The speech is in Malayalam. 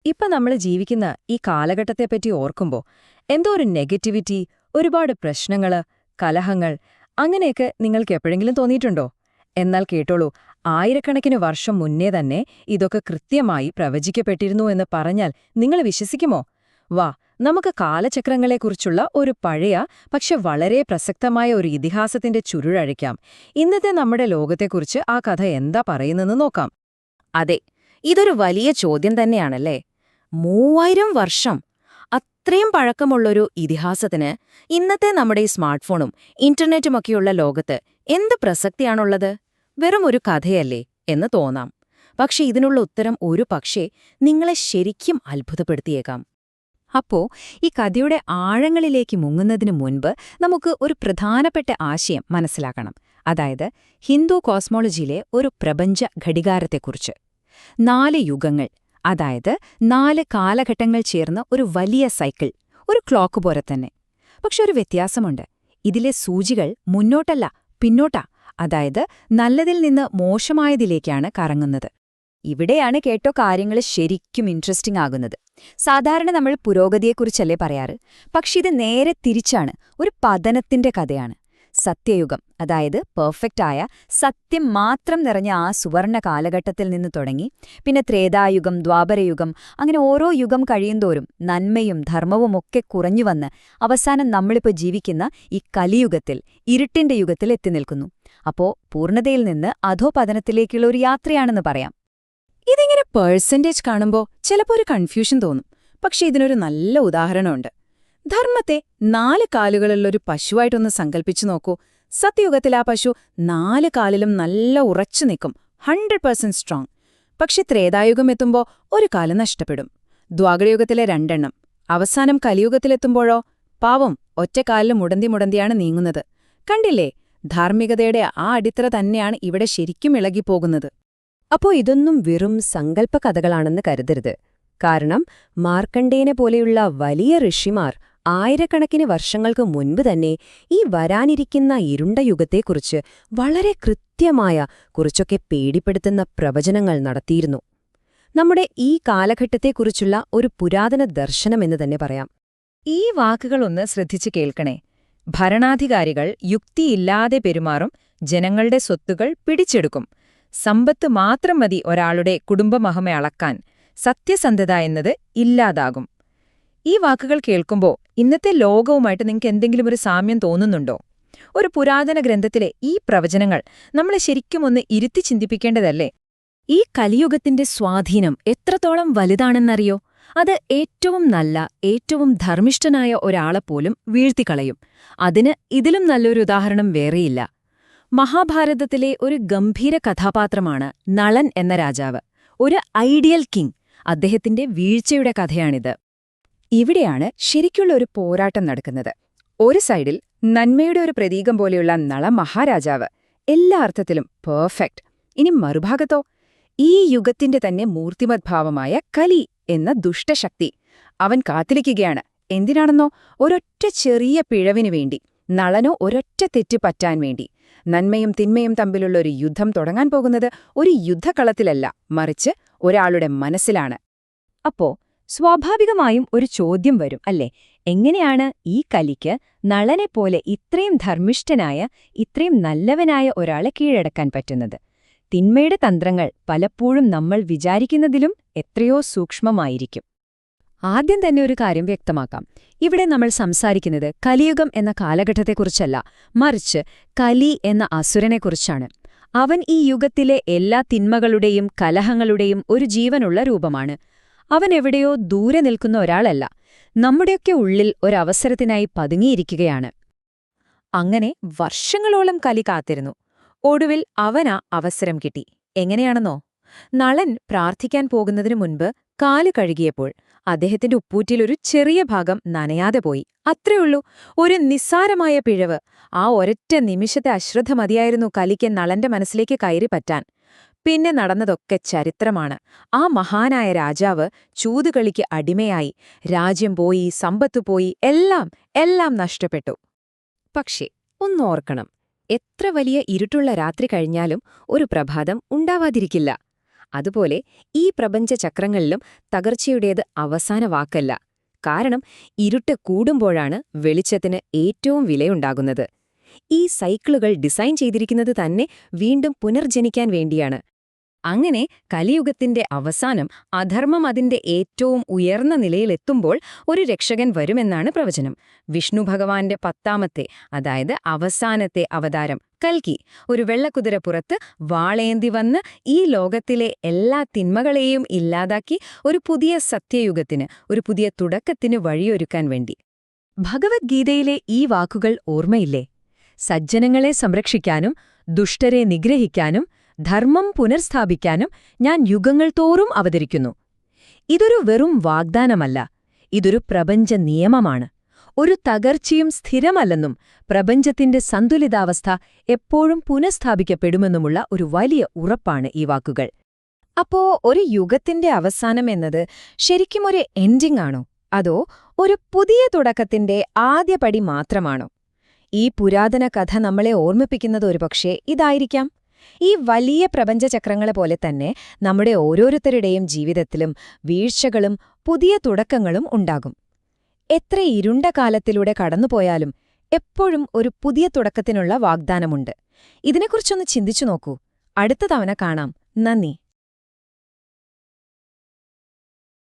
ഇപ്പൊ നമ്മൾ ജീവിക്കുന്ന ഈ കാലഘട്ടത്തെപ്പറ്റി ഓർക്കുമ്പോ എന്തോ ഒരു നെഗറ്റിവിറ്റി, ഒരുപാട് പ്രശ്നങ്ങള്, കലഹങ്ങൾ അങ്ങനെയൊക്കെ നിങ്ങൾക്ക് എപ്പോഴെങ്കിലും തോന്നിയിട്ടുണ്ടോ? എന്നാൽ കേട്ടോളൂ, ആയിരക്കണക്കിന് വർഷം മുന്നേ തന്നെ ഇതൊക്കെ കൃത്യമായി പ്രവചിക്കപ്പെട്ടിരുന്നു എന്ന് പറഞ്ഞാൽ നിങ്ങൾ വിശ്വസിക്കുമോ? വാ, നമുക്ക് കാലചക്രങ്ങളെക്കുറിച്ചുള്ള ഒരു പഴയ പക്ഷെ വളരെ പ്രസക്തമായ ഒരു ഇതിഹാസത്തിന്റെ ചുരുളഴിക്കാം. ഇന്നത്തെ നമ്മുടെ ലോകത്തെക്കുറിച്ച് ആ കഥ എന്താ പറയുന്നെന്ന് നോക്കാം. അതെ, ഇതൊരു വലിയ ചോദ്യം തന്നെയാണല്ലേ. 3000 വർഷം! അത്രയും പഴക്കമുള്ളൊരു ഇതിഹാസത്തിന് ഇന്നത്തെ നമ്മുടെ ഈ സ്മാർട്ട്ഫോണും ഇന്റർനെറ്റുമൊക്കെയുള്ള ലോകത്ത് എന്ത് പ്രസക്തിയാണുള്ളത്? വെറും ഒരു കഥയല്ലേ എന്ന് തോന്നാം. പക്ഷെ ഇതിനുള്ള ഉത്തരം ഒരു പക്ഷേ നിങ്ങളെ ശരിക്കും അത്ഭുതപ്പെടുത്തിയേക്കാം. അപ്പോ ഈ കഥയുടെ ആഴങ്ങളിലേക്ക് മുങ്ങുന്നതിനു മുൻപ് നമുക്ക് ഒരു പ്രധാനപ്പെട്ട ആശയം മനസ്സിലാക്കണം. അതായത് ഹിന്ദു കോസ്മോളജിയിലെ ഒരു പ്രപഞ്ച ഘടികാരത്തെക്കുറിച്ച്. 4 യുഗങ്ങൾ, അതായത് 4 കാലഘട്ടങ്ങൾ ചേർന്ന ഒരു വലിയ സൈക്കിൾ, ഒരു ക്ലോക്ക് പോലെ തന്നെ. പക്ഷെ ഒരു വ്യത്യാസമുണ്ട്. ഇതിലെ സൂചികൾ മുന്നോട്ടല്ല, പിന്നോട്ടാ. അതായത് നല്ലതിൽ നിന്ന് മോശമായതിലേക്കാണ് കറങ്ങുന്നത്. ഇവിടെയാണ് കേട്ടോ കാര്യങ്ങൾ ശരിക്കും ഇൻട്രസ്റ്റിംഗ് ആകുന്നത്. സാധാരണ നമ്മൾ പുരോഗതിയെക്കുറിച്ചല്ലേ പറയാറ്, പക്ഷെ ഇത് നേരെ തിരിച്ചാണ്. ഒരു പതനത്തിന്റെ കഥയാണ്. സത്യയുഗം, അതായത് പെർഫെക്റ്റായ സത്യം മാത്രം നിറഞ്ഞ ആ സുവർണ കാലഘട്ടത്തിൽ നിന്ന് തുടങ്ങി പിന്നെ ത്രേതായുഗം, ദ്വാപരയുഗം, അങ്ങനെ ഓരോ യുഗം കഴിയുന്തോറും നന്മയും ധർമ്മവുമൊക്കെ കുറഞ്ഞുവന്ന് അവസാനം നമ്മളിപ്പോൾ ജീവിക്കുന്ന ഈ കലിയുഗത്തിൽ, ഇരുട്ടിന്റെ യുഗത്തിൽ എത്തിനിൽക്കുന്നു. അപ്പോ പൂർണ്ണതയിൽ നിന്ന് അധോപതനത്തിലേക്കുള്ള ഒരു യാത്രയാണെന്ന് പറയാം. ഇതിങ്ങനെ പേഴ്സൻറ്റേജ് കാണുമ്പോൾ ചിലപ്പോൾ ഒരു കൺഫ്യൂഷൻ തോന്നും. പക്ഷെ ഇതിനൊരു നല്ല ഉദാഹരണമുണ്ട്. ധർമ്മത്തെ 4 കാലുകളുള്ളൊരു പശുവായിട്ടൊന്ന് സങ്കല്പിച്ചു നോക്കൂ. സത്യയുഗത്തിൽ ആ പശു 4 കാലിലും നല്ല ഉറച്ചു നിൽക്കും, 100% സ്ട്രോങ്. പക്ഷെ ത്രേതായുഗം എത്തുമ്പോൾ ഒരു കാല് നഷ്ടപ്പെടും. ദ്വാപരയുഗത്തിലെ 2 എണ്ണം. അവസാനം കലിയുഗത്തിലെത്തുമ്പോഴോ പാവം ഒറ്റക്കാലിൽ മുടന്തിയാണ് നീങ്ങുന്നത്. കണ്ടില്ലേ, ധാർമ്മികതയുടെ ആ അടിത്തറ തന്നെയാണ് ഇവിടെ ശരിക്കും ഇളകിപ്പോകുന്നത്. അപ്പോ ഇതൊന്നും വെറും സങ്കല്പ കഥകളാണെന്ന് കരുതരുത്. കാരണം മാർക്കണ്ഡേയനെ പോലെയുള്ള വലിയ ഋഷിമാർ ആയിരക്കണക്കിന് വർഷങ്ങൾക്ക് മുൻപ് തന്നെ ഈ വരാനിരിക്കുന്ന ഇരുണ്ട യുഗത്തെക്കുറിച്ച് വളരെ കൃത്യമായ, കുറച്ചൊക്കെ പേടിപ്പെടുത്തുന്ന പ്രവചനങ്ങൾ നടത്തിയിരുന്നു. നമ്മുടെ ഈ കാലഘട്ടത്തെക്കുറിച്ചുള്ള ഒരു പുരാതന ദർശനമെന്ന് തന്നെ പറയാം. ഈ വാക്കുകളൊന്ന് ശ്രദ്ധിച്ചു കേൾക്കണേ. ഭരണാധികാരികൾ യുക്തിയില്ലാതെ പെരുമാറും, ജനങ്ങളുടെ സ്വത്തുകൾ പിടിച്ചെടുക്കും. സമ്പത്ത് മാത്രം മതി ഒരാളുടെ കുടുംബമഹിമ അളക്കാൻ. സത്യസന്ധത എന്നത് ഇല്ലാതാകും. ഈ വാക്കുകൾ കേൾക്കുമ്പോൾ ഇന്നത്തെ ലോകവുമായിട്ട് നിങ്ങൾക്ക് എന്തെങ്കിലും ഒരു സാമ്യം തോന്നുന്നുണ്ടോ? ഒരു പുരാതന ഗ്രന്ഥത്തിലെ ഈ പ്രവചനങ്ങൾ നമ്മളെ ശരിക്കും ഒന്ന് ഇരുത്തി ചിന്തിപ്പിക്കേണ്ടതല്ലേ? ഈ കലിയുഗത്തിന്റെ സ്വാധീനം എത്രത്തോളം വലുതാണെന്നറിയോ? അത് ഏറ്റവും നല്ല, ഏറ്റവും ധർമ്മിഷ്ഠനായ ഒരാളെപ്പോലും വീഴ്ത്തിക്കളയും. അതിന് ഇതിലും നല്ലൊരു ഉദാഹരണം വേറെയില്ല. മഹാഭാരതത്തിലെ ഒരു ഗംഭീര കഥാപാത്രമാണ് നളൻ എന്ന രാജാവ്. ഒരു ഐഡിയൽ കിങ്. അദ്ദേഹത്തിന്റെ വീഴ്ചയുടെ കഥയാണിത്. ഇവിടെയാണ് ശരിക്കുള്ള ഒരു പോരാട്ടം നടക്കുന്നത്. ഒരു സൈഡിൽ നന്മയുടെ ഒരു പ്രതീകം പോലെയുള്ള നള മഹാരാജാവ്, എല്ലാ അർത്ഥത്തിലും പെർഫെക്റ്റ്. ഇനി മറുഭാഗത്തോ ഈ യുഗത്തിന്റെ തന്നെ മൂർത്തിമദ്ഭാവമായ കലി എന്ന ദുഷ്ടശക്തി. അവൻ കാത്തിരിക്കുകയാണ്. എന്തിനാണെന്നോ? ഒരൊറ്റ ചെറിയ പിഴവിനു വേണ്ടി. നളനോ ഒരൊറ്റ തെറ്റ് പറ്റാൻ വേണ്ടി. നന്മയും തിന്മയും തമ്മിലുള്ള ഒരു യുദ്ധം തുടങ്ങാൻ പോകുന്നത് ഒരു യുദ്ധക്കളത്തിലല്ല, മറിച്ച് ഒരാളുടെ മനസ്സിലാണ്. അപ്പോ സ്വാഭാവികമായും ഒരു ചോദ്യം വരും, അല്ലേ? എങ്ങനെയാണ് ഈ കലിക്ക് നളനെപ്പോലെ ഇത്രയും ധർമ്മിഷ്ഠനായ, ഇത്രയും നല്ലവനായ ഒരാളെ കീഴടക്കാൻ പറ്റുന്നത്? തിന്മയുടെ തന്ത്രങ്ങൾ പലപ്പോഴും നമ്മൾ വിചാരിക്കുന്നതിലും എത്രയോ സൂക്ഷ്മമായിരിക്കും. ആദ്യം തന്നെ ഒരു കാര്യം വ്യക്തമാക്കാം. ഇവിടെ നമ്മൾ സംസാരിക്കുന്നത് കലിയുഗം എന്ന കാലഘട്ടത്തെക്കുറിച്ചല്ല, മറിച്ച് കലി എന്ന അസുരനെക്കുറിച്ചാണ്. അവൻ ഈ യുഗത്തിലെ എല്ലാ തിന്മകളുടെയും കലഹങ്ങളുടെയും ഒരു ജീവനുള്ള രൂപമാണ്. അവൻ എവിടെയോ ദൂരെ നിൽക്കുന്ന ഒരാളല്ല, നമ്മുടെയൊക്കെ ഉള്ളിൽ ഒരവസരത്തിനായി പതുങ്ങിയിരിക്കുകയാണ്. അങ്ങനെ വർഷങ്ങളോളം കലി കാത്തിരുന്നു. ഒടുവിൽ അവനാ അവസരം കിട്ടി. എങ്ങനെയാണെന്നോ? നളൻ പ്രാർത്ഥിക്കാൻ പോകുന്നതിനു മുൻപ് കാല് കഴുകിയപ്പോൾ അദ്ദേഹത്തിന്റെ ഉപ്പൂറ്റിലൊരു ചെറിയ ഭാഗം നനയാതെ പോയി. അത്രയുള്ളൂ, ഒരു നിസ്സാരമായ പിഴവ്. ആ ഒരൊറ്റ നിമിഷത്തെ അശ്രദ്ധ മതിയായിരുന്നു കലിക്ക് നളന്റെ മനസ്സിലേക്ക് കയറിപ്പറ്റാൻ. പിന്നെ നടന്നതൊക്കെ ചരിത്രമാണ്. ആ മഹാനായ രാജാവ് ചൂതുകളിക്ക് അടിമയായി. രാജ്യം പോയി, സമ്പത്ത് പോയി, എല്ലാം നഷ്ടപ്പെട്ടു. പക്ഷേ ഒന്നോർക്കണം, എത്ര വലിയ ഇരുട്ടുള്ള രാത്രി കഴിഞ്ഞാലും ഒരു പ്രഭാതം ഉണ്ടാവാതിരിക്കില്ല. അതുപോലെ ഈ പ്രപഞ്ചചക്രങ്ങളിലും തകർച്ചയുടേത് അവസാന വാക്കല്ല. കാരണം ഇരുട്ട് കൂടുമ്പോഴാണ് വെളിച്ചത്തിന് ഏറ്റവും വിലയുണ്ടാകുന്നത്. ഈ സൈക്കിളുകൾ ഡിസൈൻ ചെയ്തിരിക്കുന്നത് തന്നെ വീണ്ടും പുനർജനിക്കാൻ വേണ്ടിയാണ്. അങ്ങനെ കലിയുഗത്തിന്റെ അവസാനം അധർമ്മം അതിന്റെ ഏറ്റവും ഉയർന്ന നിലയിലെത്തുമ്പോൾ ഒരു രക്ഷകൻ വരുമെന്നാണ് പ്രവചനം. വിഷ്ണു ഭഗവാന്റെ 10ാമത്തെ, അതായത് അവസാനത്തെ അവതാരം കൽക്കി ഒരു വെള്ളക്കുതിരപ്പുറത്ത് വാളേന്തി വന്ന് ഈ ലോകത്തിലെ എല്ലാ തിന്മകളെയും ഇല്ലാതാക്കി ഒരു പുതിയ സത്യയുഗത്തിന്, ഒരു പുതിയ തുടക്കത്തിന് വഴിയൊരുക്കാൻ വേണ്ടി. ഭഗവത്ഗീതയിലെ ഈ വാക്കുകൾ ഓർമ്മയില്ലേ? സജ്ജനങ്ങളെ സംരക്ഷിക്കാനും ദുഷ്ടരെ നിഗ്രഹിക്കാനും ധർമ്മം പുനർസ്ഥാപിക്കാനും ഞാൻ യുഗങ്ങൾ തോറും അവതരിക്കുന്നു. ഇതൊരു വെറും വാഗ്ദാനമല്ല, ഇതൊരു പ്രപഞ്ച നിയമമാണ്. ഒരു തകർച്ചയും സ്ഥിരമല്ലെന്നും പ്രപഞ്ചത്തിന്റെ സന്തുലിതാവസ്ഥ എപ്പോഴും പുനഃസ്ഥാപിക്കപ്പെടുമെന്നുമുള്ള ഒരു വലിയ ഉറപ്പാണ് ഈ വാക്കുകൾ. അപ്പോ ഒരു യുഗത്തിന്റെ അവസാനം എന്നത് ശരിക്കും ഒരു എൻഡിംഗ് ആണോ, അതോ ഒരു പുതിയ തുടക്കത്തിന്റെ ആദ്യപടി മാത്രമാണോ? ഈ പുരാതന കഥ നമ്മളെ ഓർമ്മിപ്പിക്കുന്നത് ഒരുപക്ഷേ ഇതായിരിക്കാം. ഈ വലിയ പ്രപഞ്ചചക്രങ്ങളെ പോലെ തന്നെ നമ്മുടെ ഓരോരുത്തരുടെയും ജീവിതത്തിലും വീഴ്ചകളും പുതിയ തുടക്കങ്ങളും ഉണ്ടാകും. എത്ര ഇരുണ്ട കാലത്തിലൂടെ കടന്നുപോയാലും എപ്പോഴും ഒരു പുതിയ തുടക്കത്തിനുള്ള വാഗ്ദാനമുണ്ട്. ഇതിനെക്കുറിച്ചൊന്ന് ചിന്തിച്ചു നോക്കൂ. അടുത്ത തവണ കാണാം. നന്ദി.